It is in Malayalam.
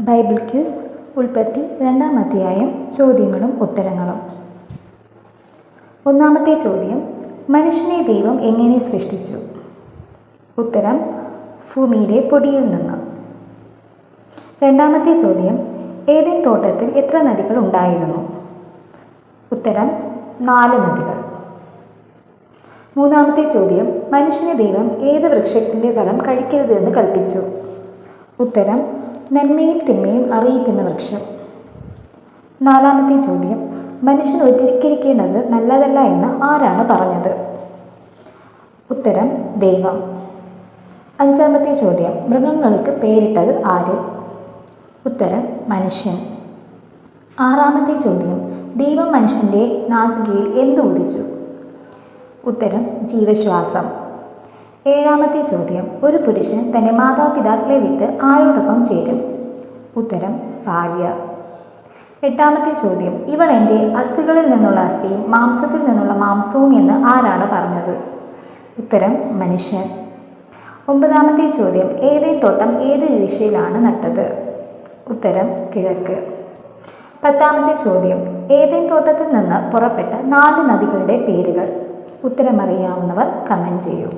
ബൈബിൾ ക്യൂസ് ഉൽപ്പത്തി 2-ാം അധ്യായം ചോദ്യങ്ങളും ഉത്തരങ്ങളും. ഒന്നാമത്തെ ചോദ്യം, മനുഷ്യനെ ദൈവം എങ്ങനെ സൃഷ്ടിച്ചു? ഉത്തരം, ഭൂമിയിലെ പൊടിയിൽ നിന്ന്. രണ്ടാമത്തെ ചോദ്യം, ഏദൻ തോട്ടത്തിൽ എത്ര നദികൾ ഉണ്ടായിരുന്നു? ഉത്തരം, 4 നദികൾ. മൂന്നാമത്തെ ചോദ്യം, മനുഷ്യന് ദൈവം ഏത് വൃക്ഷത്തിൻ്റെ ഫലം കഴിക്കരുതെന്ന് കൽപ്പിച്ചു? ഉത്തരം, നന്മയും തിന്മയും അറിയിക്കുന്ന വൃക്ഷം. നാലാമത്തെ ചോദ്യം, മനുഷ്യൻ ഒറ്റയ്ക്കിരിക്കേണ്ടത് നല്ലതല്ല എന്ന് ആരാണ് പറഞ്ഞത്? ഉത്തരം, ദൈവം. അഞ്ചാമത്തെ ചോദ്യം, മൃഗങ്ങൾക്ക് പേരിട്ടത് ആര്? ഉത്തരം, മനുഷ്യൻ. ആറാമത്തെ ചോദ്യം, ദൈവം മനുഷ്യൻ്റെ നാസികയിൽ എന്ത് ഉദിച്ചു? ഉത്തരം, ജീവശ്വാസം. ഏഴാമത്തെ ചോദ്യം, ഒരു പുരുഷൻ തൻ്റെ മാതാപിതാക്കളെ വിട്ട് ആരോടൊപ്പം ചേരും? ഉത്തരം, ഭാര്യ. എട്ടാമത്തെ ചോദ്യം, ഇവൾ എൻ്റെ അസ്ഥികളിൽ നിന്നുള്ള അസ്ഥിയും മാംസത്തിൽ നിന്നുള്ള മാംസവും എന്ന് ആരാണ് പറഞ്ഞത്? ഉത്തരം, മനുഷ്യൻ. ഒമ്പതാമത്തെ ചോദ്യം, ഏദൻ തോട്ടം ഏത് ദിശയിലാണ് നട്ടത്? ഉത്തരം, കിഴക്ക്. പത്താമത്തെ ചോദ്യം, ഏദൻ തോട്ടത്തിൽ നിന്ന് പുറപ്പെട്ട 4 നദികളുടെ പേരുകൾ. ഉത്തരമറിയാവുന്നവർ കമൻറ്റ് ചെയ്യൂ.